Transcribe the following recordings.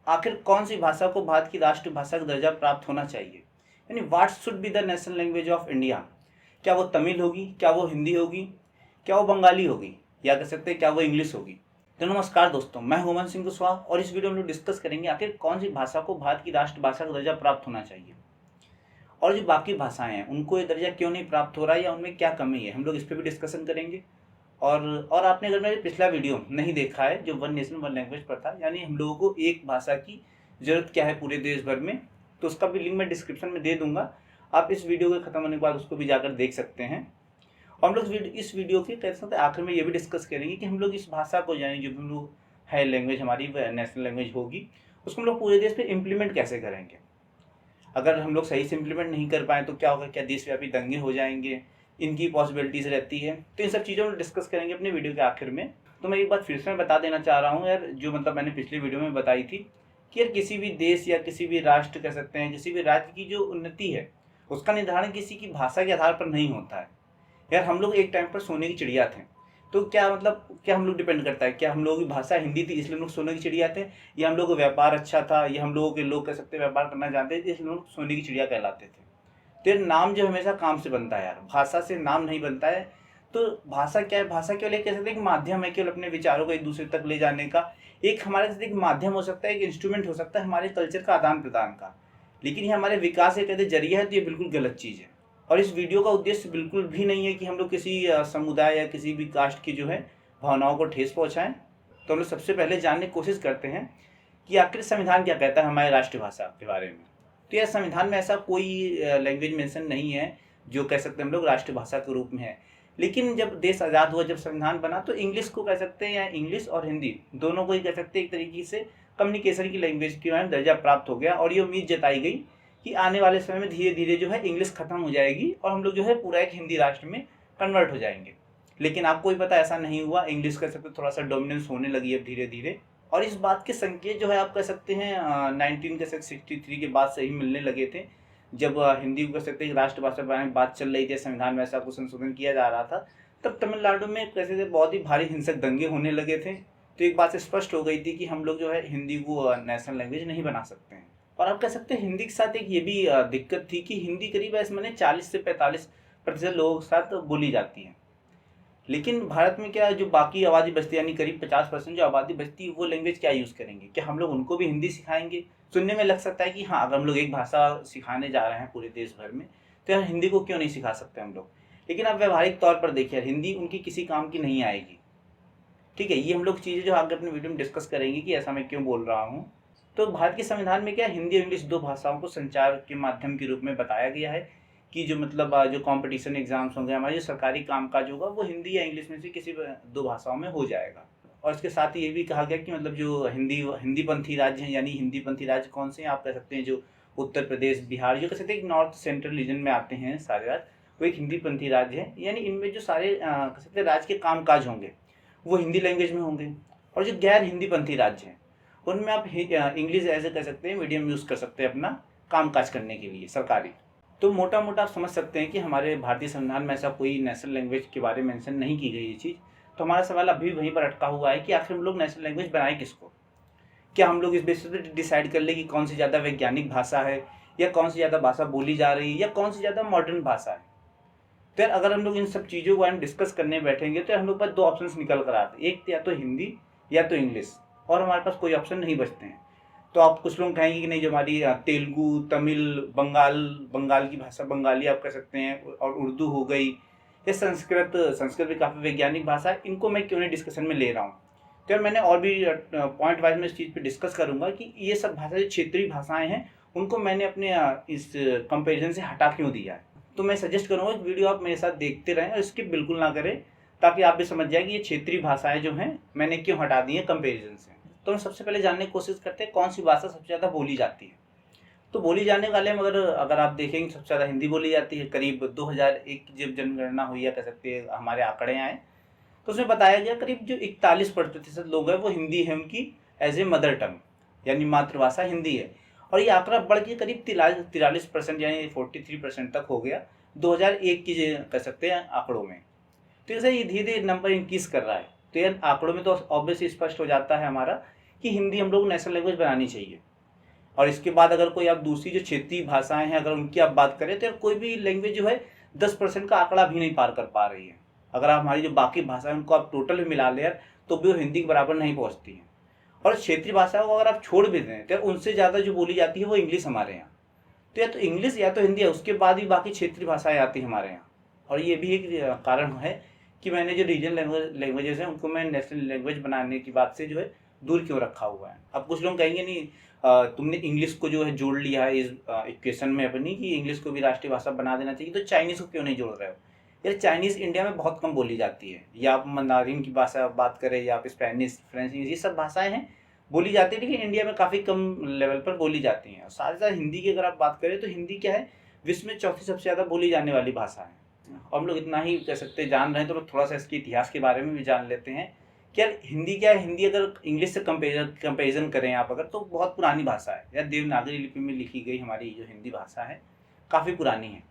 आखिर कौन सी भाषा को भारत की राष्ट्रभाषा का दर्जा प्राप्त होना चाहिए, यानी what should be the national language of India. क्या वो तमिल होगी, क्या वो हिंदी होगी, क्या वो बंगाली होगी, या कह सकते हैं क्या वो इंग्लिश होगी। तो नमस्कार दोस्तों, मैं हुमन सिंह कुशवाहा और इस वीडियो में लोग डिस्कस करेंगे आखिर कौन सी भाषा को भारत की राष्ट्रभाषा का दर्जा प्राप्त होना चाहिए और जो बाकी भाषाएं हैं उनको ये दर्जा क्यों नहीं प्राप्त हो रहा है या उनमें क्या कमी है, हम लोग इस पर भी डिस्कशन करेंगे। और आपने अगर मेरा पिछला वीडियो नहीं देखा है जो वन नेशन वन लैंग्वेज पर था, यानी हम लोगों को एक भाषा की ज़रूरत क्या है पूरे देश भर में, तो उसका भी लिंक मैं डिस्क्रिप्शन में दे दूंगा। आप इस वीडियो के खत्म होने के बाद उसको भी जाकर देख सकते हैं। और हम लोग इस वीडियो के कह सकते हैं आखिर में ये भी डिस्कस करेंगे कि हम लोग इस भाषा को, यानी जो हम लोग है लैंग्वेज हमारी नेशनल लैंग्वेज होगी, उसको हम लोग पूरे देश पे इम्प्लीमेंट कैसे करेंगे। अगर हम लोग सही से इम्प्लीमेंट नहीं कर पाए तो क्या होगा, क्या देशव्यापी दंगे हो जाएंगे, इनकी पॉसिबिलिटीज़ रहती है। तो इन सब चीज़ों में डिस्कस करेंगे अपने वीडियो के आखिर में। तो मैं एक बात फिर से मैं बता देना चाह रहा हूँ यार, जो मतलब मैंने पिछली वीडियो में बताई थी कि यार किसी भी देश या किसी भी राष्ट्र कह सकते हैं, किसी भी राज्य की जो उन्नति है उसका निर्धारण किसी की भाषा के आधार पर नहीं होता है। यार हम लोग एक टाइम पर सोने की चिड़िया थे, तो क्या मतलब क्या हम लोग डिपेंड करता है, क्या हम लोगों की भाषा हिंदी थी इसलिए हम लोग सोने की चिड़िया थे, या हम लोग का व्यापार अच्छा था, या हम लोगों के लोग कह सकते हैं व्यापार करना जानते थे इसलिए लोग सोने की चिड़िया कहलाते थे। तो नाम जो हमेशा काम से बनता है यार, भाषा से नाम नहीं बनता है। तो भाषा क्या है, भाषा केवल एक कह सकते हैं एक माध्यम है केवल अपने विचारों को एक दूसरे तक ले जाने का, एक हमारे साथ एक माध्यम हो सकता है, एक इंस्ट्रूमेंट हो सकता है हमारे कल्चर का आदान प्रदान का। लेकिन ये हमारे विकास के कहते जरिया है, तो ये बिल्कुल गलत चीज़ है। और इस वीडियो का उद्देश्य बिल्कुल भी नहीं है कि हम लोग किसी समुदाय या किसी भी कास्ट की जो है भावनाओं को ठेस पहुँचाएं। तो हम लोग सबसे पहले जानने की कोशिश करते हैं कि आखिर संविधान क्या कहता है हमारी राष्ट्रभाषा के बारे में। तो यह संविधान में ऐसा कोई लैंग्वेज मेंशन नहीं है जो कह सकते हैं हम लोग राष्ट्रभाषा के रूप में है। लेकिन जब देश आज़ाद हुआ, जब संविधान बना, तो इंग्लिश को कह सकते हैं, या इंग्लिश और हिंदी दोनों को ही कह सकते हैं एक तरीके से कम्युनिकेशन की लैंग्वेज की दर्जा प्राप्त हो गया। और ये उम्मीद जताई गई कि आने वाले समय में धीरे धीरे जो है इंग्लिश खत्म हो जाएगी और हम लोग जो है पूरा एक हिंदी राष्ट्र में कन्वर्ट हो जाएंगे। लेकिन आपको भी पता ऐसा नहीं हुआ, इंग्लिश कह सकते थोड़ा सा डोमिनेंस होने लगी है धीरे धीरे। और इस बात के संकेत जो है आप कह सकते हैं 1963 के बाद से ही मिलने लगे थे, जब हिंदी को कह सकते हैं राष्ट्रभाषा के बारे में बात चल रही थी, संविधान में ऐसा कुछ संशोधन किया जा रहा था। तब तमिलनाडु में कैसे बहुत ही भारी हिंसक दंगे होने लगे थे। तो एक बात स्पष्ट हो गई थी कि हम लोग जो है हिंदी को नेशनल लैंग्वेज नहीं बना सकते हैं। और आप कह सकते हैं हिंदी के साथ एक ये भी दिक्कत थी कि हिंदी करीब ऐसे मैंने 40 से 45% लोगों के साथ बोली जाती है। लेकिन भारत में क्या जो बाकी आबादी बचती है, यानी करीब 50% जो आबादी बचती है, वो लैंग्वेज क्या यूज़ करेंगे। क्या हम लोग उनको भी हिंदी सिखाएंगे। सुनने में लग सकता है कि हाँ, अगर हम लोग एक भाषा सिखाने जा रहे हैं पूरे देश भर में तो यार हिंदी को क्यों नहीं सिखा सकते हम लोग। लेकिन आप व्यवहारिक तौर पर देखिए हिंदी उनकी किसी काम की नहीं आएगी। ठीक है, ये हम लोग चीज़ें जो आगे अपने वीडियो में डिस्कस करेंगे कि ऐसा मैं क्यों बोल रहा हूँ। तो भारत के संविधान में क्या हिंदी और इंग्लिश दो भाषाओं को संचार के माध्यम के रूप में बताया गया है कि जो मतलब जो कंपटीशन एग्जाम्स होंगे, हमारे जो सरकारी कामकाज होगा वो हिंदी या इंग्लिश में से किसी दो भाषाओं में हो जाएगा। और इसके साथ ही ये भी कहा गया कि मतलब जो हिंदीपंथी राज्य हैं, यानी हिंदीपंथी राज्य कौन से हैं आप कह सकते हैं, जो उत्तर प्रदेश, बिहार, जो कह सकते हैं एक नॉर्थ सेंट्रल रीजन में आते हैं सारे राज्य, वो एक हिंदीपंथी राज्य है। यानी इनमें जो सारे कह सकते हैं राज्य के कामकाज होंगे वो हिंदी लैंग्वेज में होंगे। और जो गैर हिंदीपंथी राज्य हैं उनमें आप इंग्लिश ऐसे कह सकते हैं मीडियम यूज़ कर सकते हैं अपना कामकाज करने के लिए सरकारी। तो मोटा मोटा आप समझ सकते हैं कि हमारे भारतीय संविधान में ऐसा कोई नेशनल लैंग्वेज के बारे में मेंशन नहीं की गई ये चीज़। तो हमारा सवाल अभी वहीं पर अटका हुआ है कि आखिर हम लोग नेशनल लैंग्वेज बनाएं किसको। क्या हम लोग इस बेसिस पर डिसाइड कर ले कि कौन सी ज़्यादा वैज्ञानिक भाषा है, या कौन सी ज़्यादा भाषा बोली जा रही है, या कौन सी ज़्यादा मॉडर्न भाषा है। तो यार अगर हम लोग इन सब चीज़ों को हम डिस्कस करने बैठेंगे तो हम लोग पास दो ऑप्शन निकल कर आते हैं, एक या तो हिंदी या तो इंग्लिश, और हमारे पास कोई ऑप्शन नहीं बचते हैं। तो आप कुछ लोग कहेंगे कि नहीं, जो हमारी तेलुगु, तमिल, बंगाल की भाषा बंगाली आप कह सकते हैं, और उर्दू हो गई, या संस्कृत भी काफ़ी वैज्ञानिक भाषा है, इनको मैं क्यों नहीं डिस्कशन में ले रहा हूँ। तो यार मैंने और भी पॉइंट वाइज में इस चीज़ पे डिस्कस करूँगा कि ये सब भाषा जो क्षेत्रीय भाषाएं हैं उनको मैंने अपने इस कंपेरिजन से हटा क्यों दिया है। तो मैं सजेस्ट करूँगा कि वीडियो आप मेरे साथ देखते रहें और स्किप बिल्कुल ना करें, ताकि आप भी समझ जाए कि ये क्षेत्रीय भाषाएं जो हैं मैंने क्यों हटा दी हैं कंपेरिजन से। तो हम सबसे पहले जानने की कोशिश करते हैं कौन सी भाषा सबसे ज़्यादा बोली जाती है। तो बोली जाने वाले में अगर आप देखेंगे सबसे ज़्यादा हिंदी बोली जाती है। करीब 2001 की जब जनगणना हुई या कह सकते हैं हमारे आंकड़े आए तो उसमें बताया गया करीब जो 41% लोग हैं वो हिंदी है उनकी एज ए मदर टंग, यानी मातृभाषा हिंदी है। और ये आंकड़ा बढ़ के करीब 43% यानी 43% तक हो गया 2001 की कह सकते हैं आंकड़ों में। तो जैसे ये धीरे धीरे नंबर इंक्रीज कर रहा है। तो यार आंकड़ों में तो ऑब्वियसली स्पष्ट हो जाता है हमारा कि हिंदी हम लोग नेशनल लैंग्वेज बनानी चाहिए। और इसके बाद अगर कोई आप दूसरी जो क्षेत्रीय भाषाएं हैं अगर उनकी आप बात करें तो कोई भी लैंग्वेज जो है 10% का आंकड़ा भी नहीं पार कर पा रही है। अगर आप हमारी जो बाकी भाषा है उनको आप टोटल में मिला लें यार तो भी वो हिंदी के बराबर नहीं पहुंचती हैं। और क्षेत्रीय भाषाओं को अगर आप छोड़ भी दें तो उनसे ज़्यादा जो बोली जाती है वो इंग्लिश हमारे यहाँ। तो या तो इंग्लिश या तो हिंदी है, उसके बाद ही बाकी क्षेत्रीय भाषाएं आती हैं हमारे यहाँ। और ये भी एक कारण है कि मैंने जो रीजनल लैंग्वेजेस हैं उनको मैं नेशनल लैंग्वेज बनाने की बात से जो है दूर क्यों रखा हुआ है। अब कुछ लोग कहेंगे नहीं तुमने इंग्लिश को जो है जोड़ लिया है इस इक्वेशन में अपनी कि इंग्लिश को भी राष्ट्रीय भाषा बना देना चाहिए, तो चाइनीज़ को क्यों नहीं जोड़ रहे हो। यार चाइनीज़ इंडिया में बहुत कम बोली जाती है, या आप मंदारिन की भाषा बात करें या आप स्पेनिश फ्रेंच ये सब भाषाएं हैं बोली जाती है, लेकिन इंडिया में काफ़ी कम लेवल पर बोली जाती हैं। और साथ ही साथ हिंदी की अगर आप बात करें तो हिंदी क्या है, विश्व में चौथी सबसे ज़्यादा बोली जाने वाली भाषा है। और हम लोग इतना ही कह सकते हैं जान रहे हैं तो लोग थोड़ा सा इसके इतिहास के बारे में भी जान लेते हैं कि यार हिंदी क्या है। हिंदी अगर इंग्लिश से कंपेरिजन करें आप अगर तो बहुत पुरानी भाषा है यार। देवनागरी लिपि में लिखी गई हमारी जो हिंदी भाषा है काफ़ी पुरानी है।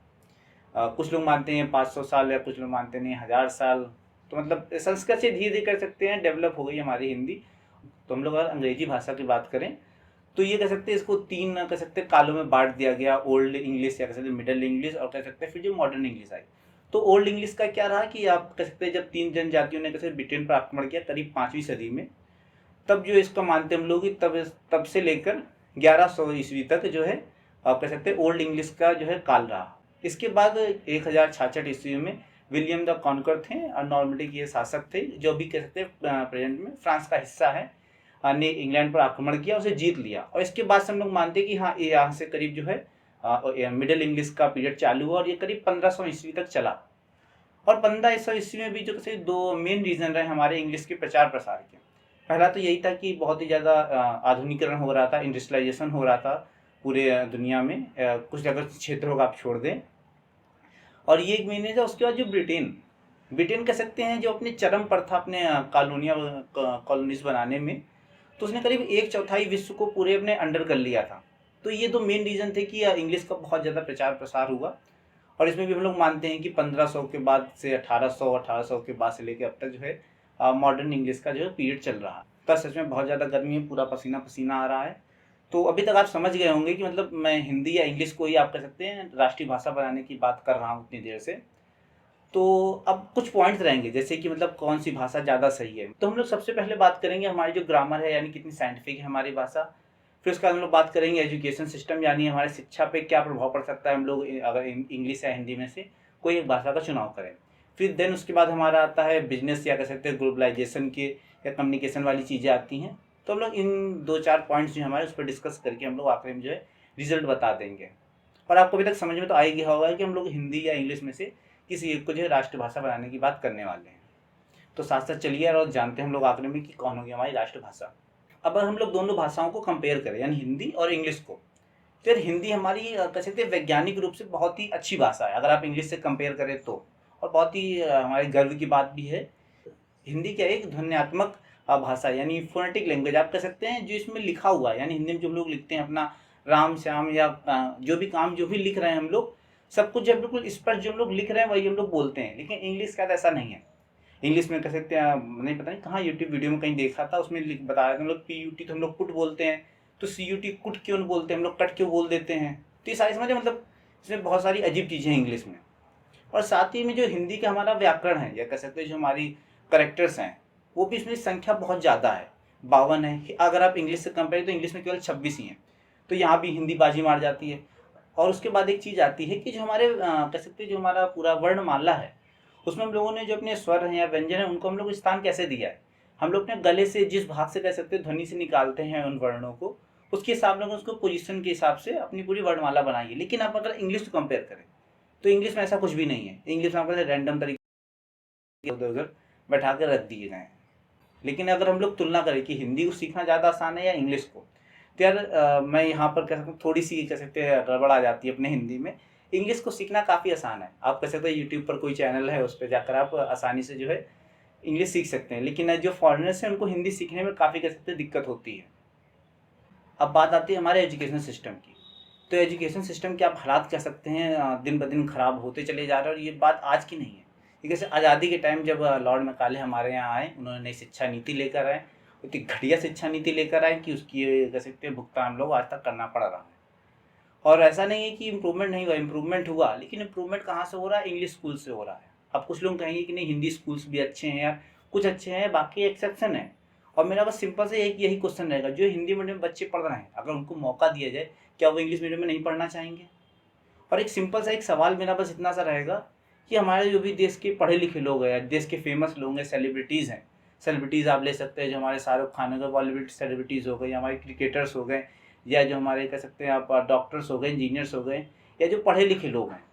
कुछ लोग मानते हैं 500 साल या कुछ लोग मानते नहीं 1000 साल। तो मतलब संस्कृत से धीरे धीरे कर सकते हैं डेवलप हो गई हमारी हिंदी। तो हम लोग अगर अंग्रेजी भाषा की बात करें तो ये कह सकते हैं इसको 3 कह सकते हैं कालों में बांट दिया गया, ओल्ड इंग्लिश या कह सकते हैं मिडल इंग्लिश और कह सकते हैं फिर जो मॉडर्न इंग्लिश आई। तो ओल्ड इंग्लिश का क्या रहा कि आप कह सकते हैं जब 3 जनजातियों ने कैसे ब्रिटेन पर आक्रमण किया करीब 5वीं सदी में, तब जो इसका मानते हम लोग तब से लेकर 1100 ईस्वी तक जो है आप कह सकते हैं ओल्ड इंग्लिश का जो है काल रहा। इसके बाद 1066 ईस्वी में विलियम द कॉन्कर थे और नॉर्मंडी के शासक थे जो भी कह सकते हैं प्रेजेंट में फ्रांस का हिस्सा है, ने इंग्लैंड पर आक्रमण किया, उसे जीत लिया। और इसके बाद से हम लोग मानते हैं कि हाँ ये यहाँ से करीब जो है मिडिल इंग्लिश का पीरियड चालू हुआ और ये करीब 1500 ईस्वी तक चला। और 1500 ईस्वी में भी जो कैसे 2 मेन रीजन रहे हमारे इंग्लिश के प्रचार प्रसार के। पहला तो यही था कि बहुत ही ज़्यादा आधुनिकीकरण हो रहा था, इंडस्ट्रियलाइजेशन हो रहा था पूरे दुनिया में, कुछ अगर क्षेत्रों का आप छोड़ दें। और ये एक महीने था। उसके बाद जो ब्रिटेन कह सकते हैं जो अपने चरम पर था अपने कॉलोनीज बनाने में, तो उसने करीब 1/4 विश्व को पूरे अपने अंडर कर लिया था। तो ये 2 मेन रीज़न थे कि इंग्लिश का बहुत ज़्यादा प्रचार प्रसार हुआ। और इसमें भी हम लोग मानते हैं कि 1500 के बाद से 1800 के बाद से लेकर अब तक जो है मॉडर्न इंग्लिश का जो है पीरियड चल रहा है। तो सच में बहुत ज़्यादा गर्मी है, पूरा पसीना पसीना आ रहा है। तो अभी तक आप समझ गए होंगे कि मतलब मैं हिंदी या इंग्लिश को ही आप कह सकते हैं राष्ट्रीय भाषा बनाने की बात कर रहा हूँ उतनी देर से। तो अब कुछ पॉइंट्स रहेंगे जैसे कि मतलब कौन सी भाषा ज़्यादा सही है। तो हम लोग सबसे पहले बात करेंगे हमारी जो ग्रामर है यानी कितनी साइंटिफिक है हमारी भाषा। फिर उसके बाद हम लोग बात करेंगे एजुकेशन सिस्टम यानी हमारे शिक्षा पे क्या प्रभाव पड़ सकता है हम लोग अगर इंग्लिश या हिंदी में से कोई एक भाषा का चुनाव करें। फिर देन उसके बाद हमारा आता है बिजनेस या कह सकते हैं ग्लोबलाइजेशन के या कम्युनिकेशन वाली चीज़ें आती हैं। तो हम लोग इन 2-4 पॉइंट्स जो हमारे उस पर डिस्कस करके हम लोग आखिरी में जो है रिजल्ट बता देंगे। और आपको अभी तक समझ में तो आ ही गया होगा कि हम लोग हिंदी या इंग्लिश में से किसी एक को जो है राष्ट्रभाषा बनाने की बात करने वाले हैं। तो साथ साथ चलिए और जानते हैं हम लोग आखिर में कि कौन होगी हमारी राष्ट्रभाषा। अब अगर हम लोग दोनों भाषाओं को कंपेयर करें यानी हिंदी और इंग्लिश को, तो यार हिंदी हमारी कह सकते हैं वैज्ञानिक रूप से बहुत ही अच्छी भाषा है अगर आप इंग्लिश से कंपेयर करें तो। और बहुत ही हमारे गर्व की बात भी है। हिंदी क्या एक ध्वन्यात्मक भाषा यानी फोनेटिक लैंग्वेज आप कह सकते हैं। जो इसमें लिखा हुआ है यानी हिंदी में जो हम लोग लिखते हैं अपना राम श्याम या जो भी काम जो भी लिख रहे हैं हम लोग सब कुछ जब बिल्कुल स्पष्ट जो हम लोग लिख रहे हैं वही हम लोग बोलते हैं। लेकिन इंग्लिश का तो ऐसा नहीं है। इंग्लिश में कह सकते हैं नहीं पता नहीं कहाँ यूट्यूब वीडियो में कहीं देखा था उसमें बताया था हम लोग PUT तो हम लोग पुट बोलते हैं, तो CUT कुट क्यों बोलते हैं हम लोग कट क्यों बोल देते हैं। तो ये सारी समझे मतलब इसमें बहुत सारी अजीब चीज़ें हैं इंग्लिश में। और साथ ही में जो हिंदी का हमारा व्याकरण है या कह सकते हैं जो हमारी करेक्टर्स हैं वो भी इसमें संख्या बहुत ज़्यादा है, 52 है। अगर आप इंग्लिश से कंपेयर तो इंग्लिश में केवल 26 ही हैं। तो यहाँ भी हिंदी बाजी मार जाती है। और उसके बाद एक चीज़ आती है कि जो हमारे कह सकते हैं जो हमारा पूरा वर्णमाला है उसमें हम लोगों ने जो अपने स्वर हैं या व्यंजन है उनको हम लोग स्थान कैसे दिया है। हम लोग अपने गले से जिस भाग से कह सकते हैं ध्वनि से निकालते हैं उन वर्णों को उसके हिसाब से उसको पोजीशन के हिसाब से अपनी पूरी वर्णमाला बनाई है। लेकिन आप अगर इंग्लिश को कंपेयर करें तो इंग्लिश में ऐसा कुछ भी नहीं है। इंग्लिश में आपको रैंडम तरीके उधर उधर बैठा कर रख दिए गए हैं। लेकिन अगर हम लोग तुलना करें कि हिंदी को सीखना ज़्यादा आसान है या इंग्लिश को, तो यार मैं यहाँ पर कह सकता हूँ थोड़ी सी कह सकते हैं गड़बड़ आ जाती है अपने हिंदी में। इंग्लिश को सीखना काफ़ी आसान है। आप कह सकते हैं यूट्यूब पर कोई चैनल है उस पर जाकर आप आसानी से जो है इंग्लिश सीख सकते हैं। लेकिन जो फॉरेनर्स हैं उनको हिंदी सीखने में काफ़ी कह सकते हैं दिक्कत होती है। अब बात आती है हमारे एजुकेशन सिस्टम की। तो एजुकेशन सिस्टम के आप हालात कह सकते हैं दिन ब दिन ख़राब होते चले जा रहे हैं। और ये बात आज की नहीं है। जैसे आज़ादी के टाइम जब लॉर्ड मैकाले हमारे यहाँ आए उन्होंने नई शिक्षा नीति लेकर आए। इतनी घटिया शिक्षा नीति लेकर आए कि उसकी कह सकते हैं भुगतान हम लोग आज तक करना पड़ रहा है। और ऐसा नहीं है कि इम्प्रूवमेंट नहीं हुआ, इम्प्रूवमेंट हुआ, लेकिन इम्प्रूवमेंट कहाँ से हो रहा है? इंग्लिश स्कूल से हो रहा है। अब कुछ लोग कहेंगे कि नहीं हिंदी स्कूल्स भी अच्छे हैं यार, कुछ अच्छे हैं, बाकी एक्सेप्शन है। और मेरा बस सिंपल से एक यही क्वेश्चन रहेगा, जो हिंदी मीडियम बच्चे पढ़ रहे हैं अगर उनको मौका दिया जाए, क्या वो इंग्लिश मीडियम में नहीं पढ़ना चाहेंगे? और एक सिंपल सा एक सवाल मेरा बस इतना सा रहेगा कि हमारे जो भी देश के पढ़े लिखे लोग हैं या देश के फेमस लोग हैं, सेलिब्रिटीज़ हैं, सेलिब्रिटीज़ आप ले सकते हैं, जो हमारे शाहरुख खान हो गए, बॉलीवुड सेलिब्रिटीज़ हो गए, या हमारे क्रिकेटर्स हो गए, या जो हमारे कह सकते हैं आप डॉक्टर्स हो गए, इंजीनियर्स हो गए, या जो पढ़े लिखे लोग हैं,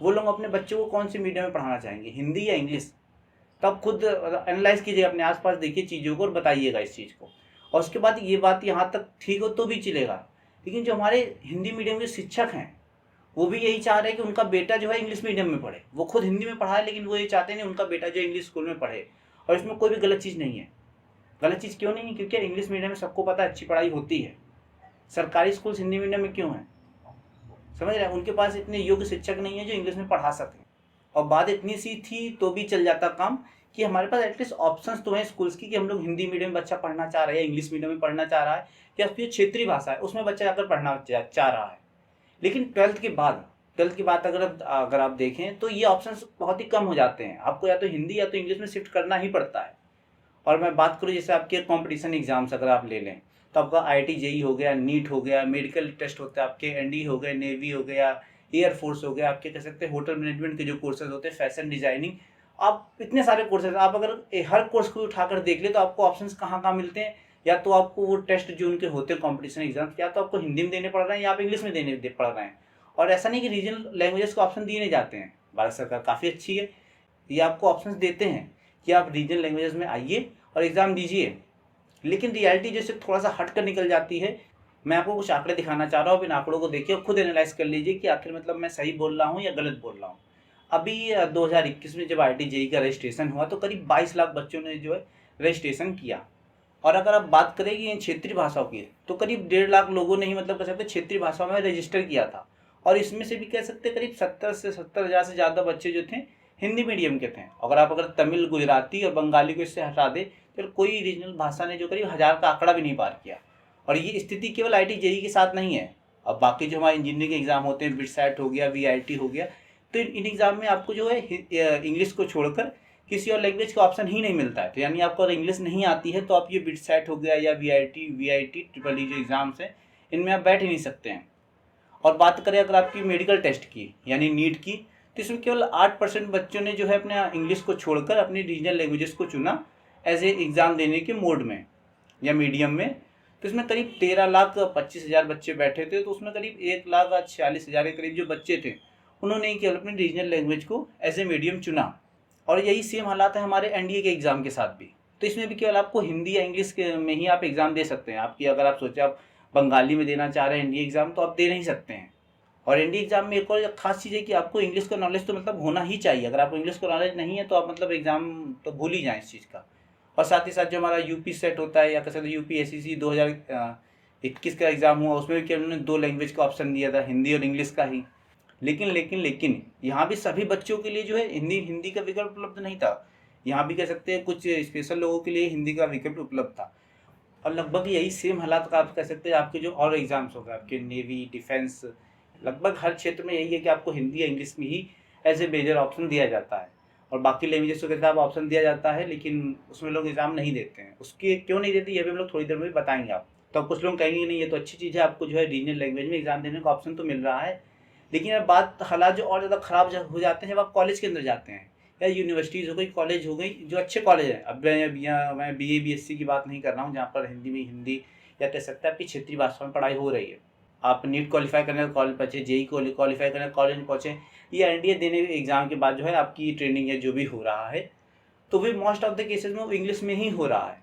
वो लोग अपने बच्चों को कौन सी मीडियम में पढ़ाना चाहेंगे, हिंदी या इंग्लिश? तब खुद एनालाइज कीजिएगा, अपने आसपास देखिए चीज़ों को और बताइएगा इस चीज़ को। और उसके बाद ये बात यहाँ तक ठीक हो तो भी चलेगा, लेकिन जो हमारे हिंदी मीडियम के शिक्षक हैं वो भी यही चाह रहे हैं कि उनका बेटा जो है इंग्लिश मीडियम में पढ़े। वो खुद हिंदी में पढ़ा है, लेकिन वो ये चाहते नहीं उनका बेटा जो इंग्लिश स्कूल में पढ़े। और इसमें कोई भी गलत चीज़ नहीं है। गलत चीज़ क्यों नहीं है? क्योंकि इंग्लिश मीडियम में सबको पता है अच्छी पढ़ाई होती है। सरकारी स्कूल हिंदी मीडियम में क्यों है? समझ रहे हैं? उनके पास इतने योग्य शिक्षक नहीं है जो इंग्लिश में पढ़ा सकें। और बात इतनी सी थी तो भी चल जाता काम कि हमारे पास एटलीस्ट ऑप्शंस तो हैं स्कूल्स की, कि हम लोग हिंदी मीडियम में बच्चा पढ़ना चाह रहा है या इंग्लिश मीडियम में पढ़ना चाह रहा है, या फिर क्षेत्रीय भाषा है उसमें बच्चा जाकर पढ़ना चाह रहा है। लेकिन ट्वेल्थ के बाद अगर आप देखें तो ये ऑप्शंस बहुत ही कम हो जाते हैं। आपको या तो हिंदी या तो इंग्लिश में शिफ्ट करना ही पड़ता है। और मैं बात करूँ जैसे आपके कंपटीशन एग्जाम्स अगर आप ले लें तो आपका IIT JEE हो गया, नीट हो गया, मेडिकल टेस्ट होते हैं आपके, ND हो गए, नेवी हो गया, एयरफोर्स हो गया, आपके कह सकते हैं होटल मैनेजमेंट के जो कोर्सेज होते हैं, फैशन डिजाइनिंग, आप इतने सारे कोर्सेज, आप अगर हर कोर्स को उठाकर देख ले तो आपको ऑप्शंस कहाँ कहाँ मिलते हैं। या तो आपको वो टेस्ट जो उनके होते हैं कॉम्पिटिशन एग्जाम्स, या तो आपको हिंदी में देने पड़ रहे हैं या आप इंग्लिश में देने पड़ रहे हैं। और ऐसा नहीं कि रीजनल लैंग्वेजेस को ऑप्शन दिए नहीं जाते हैं। भारत सरकार काफ़ी अच्छी है, ये आपको ऑप्शंस देते हैं कि आप रीजनल लैंग्वेजेस में आइए और एग्ज़ाम दीजिए। लेकिन रियलिटी जैसे थोड़ा सा हट कर निकल जाती है। मैं आपको कुछ आंकड़े दिखाना चाह रहा हूँ, इन आंकड़ों को देखिए और खुद एनालाइज कर लीजिए कि आखिर मतलब मैं सही बोल रहा हूँ या गलत बोल रहा हूँ। अभी 2021 में जब IIT JEE का रजिस्ट्रेशन हुआ तो करीब 22 लाख बच्चों ने जो है रजिस्ट्रेशन किया। और अगर आप बात करें कि क्षेत्रीय भाषाओं की तो करीब 1.5 लाख लोगों ने ही मतलब कह सकते क्षेत्रीय भाषाओं में रजिस्टर किया था। और इसमें से भी कह सकते करीब 70 से 70 हज़ार से ज़्यादा बच्चे जो थे हिंदी मीडियम के थे। अगर तमिल, गुजराती और बंगाली को इससे हटा दे फिर कोई रीजनल भाषा ने जो करीब 1000 का आंकड़ा भी नहीं पार किया। और ये स्थिति केवल IIT JEE के साथ नहीं है। अब बाकी जो हमारे इंजीनियरिंग एग्जाम होते हैं, बिटसैट हो गया, VIT हो गया, तो इन एग्जाम में आपको जो है इंग्लिश को छोड़कर किसी और लैंग्वेज का ऑप्शन ही नहीं मिलता है। तो यानी आपको अगर इंग्लिश नहीं आती है तो आप ये बिटसैट हो गया या VIT, TEEE जो एग्जाम्स हैं इनमें आप बैठ ही नहीं सकते हैं। और बात करें अगर आपकी मेडिकल टेस्ट की यानी नीट की, तो इसमें केवल 8% बच्चों ने जो है अपने इंग्लिश को छोड़कर अपनी रीजनल लैंग्वेजेस को चुना एज ए एग्ज़ाम देने के मोड में या मीडियम में। तो इसमें करीब 13,25,000 बच्चे बैठे थे। तो उसमें करीब 1,46,000 के करीब जो बच्चे थे उन्होंने केवल अपनी रीजनल लैंग्वेज को एज ए मीडियम चुना। और यही सेम हालात है हमारे NDA के एग्ज़ाम के साथ भी। तो इसमें भी केवल आपको हिंदी या इंग्लिश में ही आप एग्ज़ाम दे सकते हैं। आपकी अगर आप सोचें आप बंगाली में देना चाह रहे हैं NDA एग्ज़ाम तो आप दे नहीं सकते हैं। और NDA एग्ज़ाम में एक और खास चीज़ है कि आपको इंग्लिश का नॉलेज तो मतलब होना ही चाहिए। अगर आपको इंग्लिश का नॉलेज नहीं है तो आप मतलब एग्ज़ाम तो भूल ही जाएँ इस चीज़ का। और साथ ही साथ जो हमारा UP सेट होता है या कह सकते UPSC 2021 का एग्ज़ाम हुआ उसमें भी केवल उन्होंने 2 लैंग्वेज का ऑप्शन दिया था, हिंदी और इंग्लिश का ही। लेकिन यहाँ भी सभी बच्चों के लिए जो है हिंदी का विकल्प उपलब्ध नहीं था। यहाँ भी कह सकते हैं कुछ स्पेशल लोगों के लिए हिंदी का विकल्प उपलब्ध था। और लगभग यही सेम हालात का आप कह सकते हैं आपके जो और एग्ज़ाम्स हो गए, आपके नेवी, डिफेंस, लगभग हर क्षेत्र में यही है कि आपको हिंदी या इंग्लिश में ही एज ए मेजर ऑप्शन दिया जाता है। और बाकी लैंग्वेजेस को कहते हैं ऑप्शन दिया जाता है लेकिन उसमें लोग एग्ज़ाम नहीं देते हैं। उसके क्यों नहीं देते ये भी हम लोग थोड़ी देर में बताएंगे आप। तो अब कुछ लोग कहेंगे नहीं ये तो अच्छी चीज़ है, आपको जो है रीजनल लैंग्वेज में एग्ज़ाम देने का ऑप्शन तो मिल रहा है। लेकिन अब बात हालात जो और ज़्यादा ख़राब हो जाते हैं जब आप कॉलेज के अंदर जाते हैं या यूनिवर्सिटीज़ हो गई, कॉलेज हो गई, जो अच्छे कॉलेज हैं। अब मैं BA BSc की बात नहीं कर रहा हूँ जहाँ पर हिंदी या कह सकते हैं आपकी क्षेत्रीय भाषा में पढ़ाई हो रही है। आप नीट क्वालिफाई करने का कॉलेज पहुँचे, JEE क्वालिफाई करने का कॉलेज पहुँचे, ये NDA देने एग्ज़ाम के बाद जो है आपकी ट्रेनिंग या जो भी हो रहा है तो भी मोस्ट ऑफ द केसेस में वो इंग्लिश में ही हो रहा है।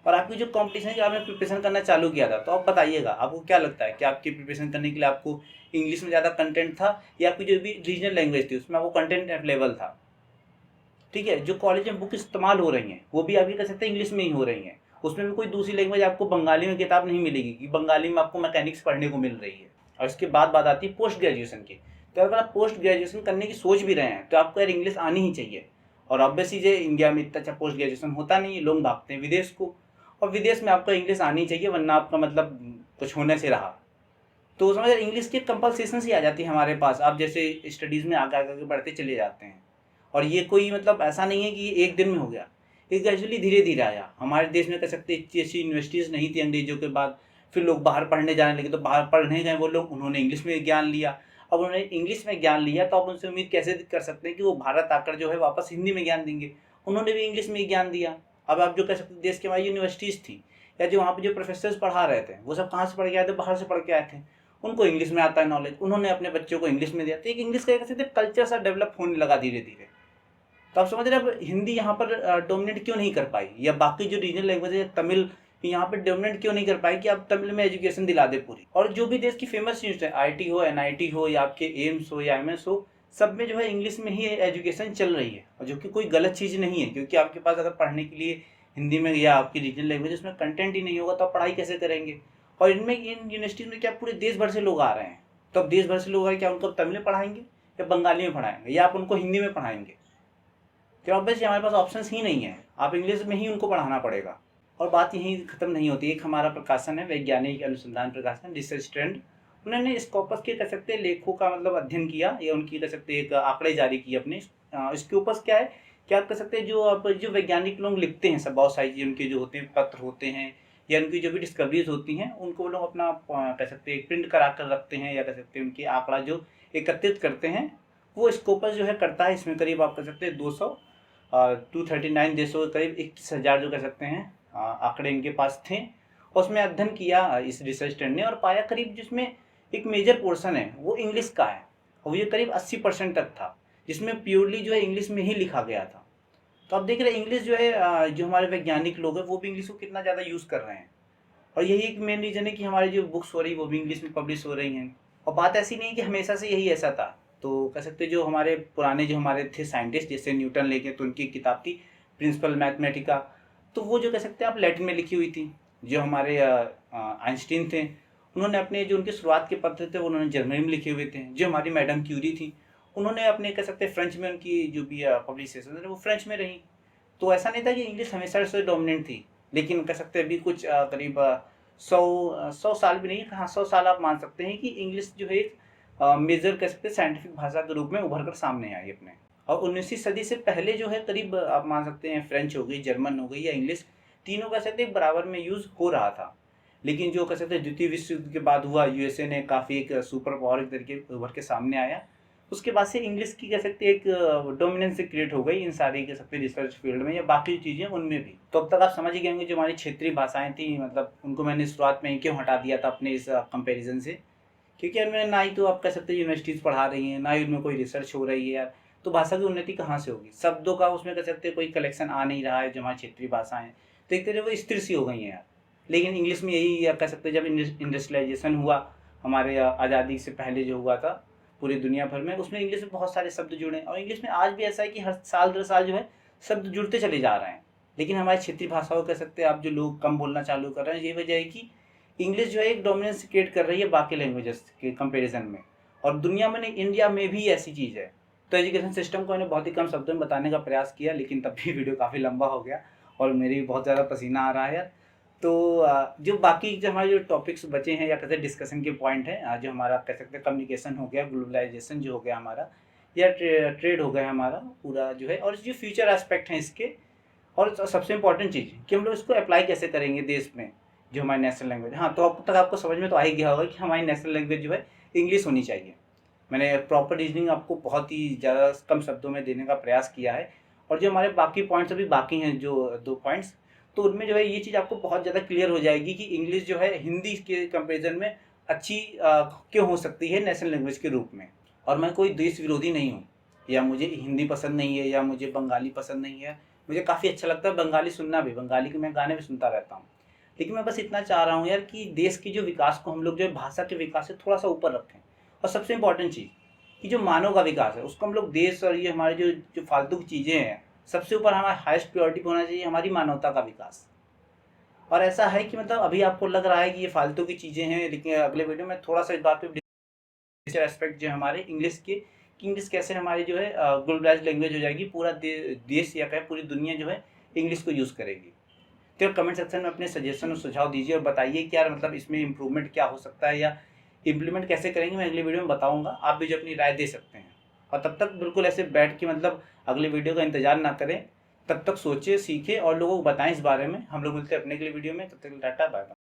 और आपकी जो कॉम्पिटिशन है कि आपने प्रिपरेशन करना चालू किया था तो आप बताइएगा आपको क्या लगता है कि आपकी प्रिपरेशन करने के लिए आपको इंग्लिश में ज़्यादा कंटेंट था या आपकी जो भी रीजनल लैंग्वेज थी उसमें आपको कंटेंट अवेलेबल था? ठीक है, जो कॉलेज में बुक इस्तेमाल हो रही हैं वो भी आप ये कह सकते हैं इंग्लिश में ही हो रही हैं। उसमें भी कोई दूसरी लैंग्वेज आपको बंगाली में किताब नहीं मिलेगी कि बंगाली में आपको मैकेनिक्स पढ़ने को मिल रही है। और इसके बाद बात आती है पोस्ट ग्रेजुएशन की। तो अगर आप पोस्ट ग्रेजुएशन करने की सोच भी रहे हैं तो आपको यार इंग्लिश आनी ही चाहिए। और ऑब्वियसली जो इंडिया में इतना अच्छा पोस्ट ग्रेजुएशन होता नहीं है, लोग भागते हैं विदेश को। और विदेश में आपको इंग्लिश आनी चाहिए, वरना आपका मतलब कुछ होने से रहा। तो समझ इंग्लिश की कंपलसेशन ही आ जाती है हमारे पास। आप जैसे स्टडीज़ में आगे आगे बढ़ते चले जाते हैं, और ये कोई मतलब ऐसा नहीं है कि ये एक दिन में हो गया, ये ग्रेजुअली धीरे धीरे आया। हमारे देश में कह सकते इतनी अच्छी यूनिवर्सिटीज़ नहीं थी अंग्रेजों के बाद, फिर लोग बाहर पढ़ने जाने लगे, तो बाहर पढ़ने गए वो लोग, उन्होंने इंग्लिश में ज्ञान लिया। अब उन्होंने इंग्लिश में ज्ञान लिया तो आप उनसे उम्मीद कैसे कर सकते हैं कि वो भारत आकर जो है वापस हिंदी में ज्ञान देंगे। उन्होंने भी इंग्लिश में ही ज्ञान दिया। अब आप जो कह सकते देश की हमारी यूनिवर्सिटीज़ थी, या जो वहाँ पे जो प्रोफेसर्स पढ़ा रहे थे, वो सब कहाँ से पढ़ के आए थे? बाहर से पढ़ के आए थे। उनको इंग्लिश में आता है नॉलेज, उन्होंने अपने बच्चों को इंग्लिश में दिया, तो एक इंग्लिश का कह सकते कल्चर सा डेवलप होने लगा धीरे धीरे। तो आप समझ रहे हैं अब हिंदी यहाँ पर डोमिनेट क्यों नहीं कर पाई, या बाकी जो रीजनल लैंग्वेज है तमिल यहाँ पर डोमिनेट क्यों नहीं कर पाई कि आप तमिल में एजुकेशन दिला दे पूरी। और जो भी देश की फेमस यूनिवर्सिटी है, IIT हो, NIT हो, या आपके एम्स हो या MS हो, सब में जो है इंग्लिश में ही एजुकेशन चल रही है, और जो कि कोई गलत चीज़ नहीं है, क्योंकि आपके पास अगर पढ़ने के लिए हिंदी में या आपकी रीजनल लैंग्वेज उसमें कंटेंट ही नहीं होगा तो आप पढ़ाई कैसे करेंगे। और इनमें इन यूनिवर्सिटीज़ में क्या पूरे देश भर से लोग आ रहे हैं, तो अब देश भर से लोग आ रहे हैं, क्या उनको तमिल में पढ़ाएंगे या बंगाली में पढ़ाएंगे या आप उनको हिंदी में पढ़ाएंगे? तो ऑब्वियसली हमारे पास ऑप्शंस ही नहीं है, आप इंग्लिश में ही उनको पढ़ाना पड़ेगा। और बात यहीं ख़त्म नहीं होती। एक हमारा प्रकाशन है वैज्ञानिक अनुसंधान प्रकाशन, रिसर्च ट्रेंड, उन्होंने स्कॉपस के कह सकते लेखों का मतलब अध्ययन किया, या उनकी कह सकते एक आंकड़े जारी किए अपने। इसके ऊपर क्या है, क्या आप कह सकते हैं जो आप जो वैज्ञानिक लोग लिखते हैं, सब बहुत सारी चीज़ें उनके जो होते हैं पत्र होते हैं, या उनकी जो भी डिस्कवरीज होती हैं, उनको वो लोग अपना कह सकते हैं प्रिंट करा कर रखते हैं, या कह सकते हैं उनकी आंकड़ा जो एकत्रित करते हैं, वो स्कोपस जो है करता है। इसमें करीब आप कह सकते हैं 239 देशों के करीब 21,000 जो कह सकते हैं आंकड़े इनके पास थे। उसमें अध्ययन किया इस रिसर्च टेंड ने, और पाया करीब जिसमें एक मेजर पोर्शन है वो इंग्लिश का है, और ये करीब 80% तक था, जिसमें प्योरली जो है इंग्लिश में ही लिखा गया था। तो आप देख रहे हैं इंग्लिश जो है जो हमारे वैज्ञानिक लोग हैं वो भी इंग्लिश को कितना ज़्यादा यूज़ कर रहे हैं, और यही एक मेन रीज़न है कि हमारी जो बुक्स हो रही है वो भी इंग्लिश में पब्लिश हो रही हैं। और बात ऐसी नहीं कि हमेशा से यही ऐसा था, तो कह सकते जो हमारे पुराने जो हमारे थे साइंटिस्ट, जैसे न्यूटन लेके, तो उनकी किताब थी प्रिंसिपल मैथमेटिका, तो वो जो कह सकते हैं आप लैटिन में लिखी हुई थी। जो हमारे आइंस्टीन थे, उन्होंने अपने जो उनके शुरुआत के पत्र थे वो उन्होंने जर्मनी में लिखे हुए थे। जो हमारी मैडम क्यूरी थी, उन्होंने अपने कह सकते फ्रेंच में, उनकी जो भी पब्लिकेशन वो फ्रेंच में रही। तो ऐसा नहीं था कि इंग्लिश हमेशा से डोमिनेंट थी, लेकिन कह सकते हैं अभी कुछ करीब 100 साल भी नहीं, हाँ 100 साल आप मान सकते हैं कि इंग्लिश जो है एक मेजर कह सकते हैं साइंटिफिक भाषा के रूप में उभर कर सामने आई अपने। और 19वीं सदी से पहले जो है करीब आप मान सकते हैं फ्रेंच हो गई, जर्मन हो गई या इंग्लिश, तीनों कह सकते हैं बराबर में यूज़ हो रहा था। लेकिन जो कह सकते हैं द्वितीय विश्व युद्ध के बाद हुआ, USA ने काफ़ी एक सुपर पावर एक तरीके उभर के सामने आया, उसके बाद से इंग्लिश की कह सकते एक डोमिनेंस क्रिएट हो गई इन सारी कह सकते रिसर्च फील्ड में या बाकी चीज़ें उनमें भी। तो अब तक आप समझ ही गए होंगे जो हमारी क्षेत्रीय भाषाएं थी, मतलब उनको मैंने शुरुआत में ही क्यों हटा दिया था अपने इस कंपेरिजन से, क्योंकि उनमें ना ही तो आप कह सकते हैं यूनिवर्सिटीज़ पढ़ा रही हैं, ना ही उनमें कोई रिसर्च हो रही है यार, तो भाषा की उन्नति कहाँ से होगी। शब्दों का उसमें कह सकते हैं कोई कलेक्शन आ नहीं रहा है। जो हमारी क्षेत्रीय भाषाएं तो एक तरह वो स्थिर सी हो गई हैं यार। लेकिन इंग्लिश में यही या कह सकते हैं जब इंडस्ट्रियलाइजेशन हुआ हमारे आज़ादी से पहले जो हुआ था पूरी दुनिया भर में, उसमें इंग्लिश में बहुत सारे शब्द जुड़े, और इंग्लिश में आज भी ऐसा है कि हर साल 2 साल जो है शब्द जुड़ते चले जा रहे हैं। लेकिन हमारी क्षेत्रीय भाषाओं कह सकते हैं आप जो लोग कम बोलना चालू कर रहे हैं, ये वजह है कि इंग्लिश जो है एक डोमिनेंस क्रिएट कर रही है बाकी लैंग्वेजेस के कंपैरिजन में। और दुनिया में नहीं, इंडिया में भी ऐसी चीज़ है। तो एजुकेशन सिस्टम को मैंने बहुत ही कम शब्दों में बताने का प्रयास किया, लेकिन तब भी वीडियो काफ़ी लंबा हो गया और मेरी भी बहुत ज़्यादा पसीना आ रहा है यार। तो जो बाकी जो हमारे जो टॉपिक्स बचे हैं या कहते हैं डिस्कशन के पॉइंट हैं, जो हमारा कह सकते हैं कम्युनिकेशन हो गया, ग्लोबलाइजेशन जो हो गया हमारा, या ट्रेड हो गया हमारा पूरा जो है, और जो फ्यूचर एस्पेक्ट हैं इसके, और सबसे इम्पॉर्टेंट चीज़ कि हम लोग इसको अप्लाई कैसे करेंगे देश में जो हमारी नेशनल लैंग्वेज। हाँ, तो अब तक आपको समझ में तो आ ही गया होगा कि हमारी नेशनल लैंग्वेज जो है इंग्लिश होनी चाहिए। मैंने प्रॉपर रीजनिंग आपको बहुत ही ज़्यादा कम शब्दों में देने का प्रयास किया है, और जो हमारे बाकी पॉइंट्स अभी बाकी हैं जो 2 पॉइंट्स, तो उनमें जो है ये चीज़ आपको बहुत ज़्यादा क्लियर हो जाएगी कि इंग्लिश जो है हिंदी के कंपेरिजन में अच्छी क्यों हो सकती है नेशनल लैंग्वेज के रूप में। और मैं कोई देश विरोधी नहीं हूँ, या मुझे हिंदी पसंद नहीं है, या मुझे बंगाली पसंद नहीं है। मुझे काफ़ी अच्छा लगता है बंगाली सुनना भी, बंगाली के मैं गाने भी सुनता रहता हूँ। लेकिन मैं बस इतना चाह रहा हूँ यार कि देश के जो विकास को हम लोग जो है भाषा के विकास से थोड़ा सा ऊपर रखें। और सबसे इम्पॉर्टेंट चीज़ कि जो मानव का विकास है उसको हम लोग देश और ये हमारे जो जो फालतू की चीज़ें हैं, सबसे ऊपर हमारा हाईएस्ट प्रायोरिटी होना चाहिए हमारी मानवता का विकास। और ऐसा है कि मतलब अभी आपको लग रहा है कि ये फालतू की चीज़ें हैं, लेकिन अगले वीडियो में थोड़ा सा इस बात पे एस्पेक्ट जो है हमारे इंग्लिश के, कि इंग्लिश कैसे हमारी जो है ग्लोबलाइज्ड लैंग्वेज हो जाएगी, पूरा देश या कहें पूरी दुनिया जो है इंग्लिश को यूज़ करेगी। तो कमेंट सेक्शन में अपने सजेशन और सुझाव दीजिए और बताइए कि यार मतलब इसमें इम्प्रूवमेंट क्या हो सकता है या इम्प्लीमेंट कैसे करेंगे, मैं अगली वीडियो में बताऊंगा। आप भी जो अपनी राय दे सकते हैं। और तब तक बिल्कुल ऐसे बैठ के मतलब अगली वीडियो का इंतजार ना करें, तब तक सोचिए, सीखें और लोगों को बताएं इस बारे में। हम लोग मिलते हैं अपने अगली वीडियो में, तब तक टाटा बाय बाय।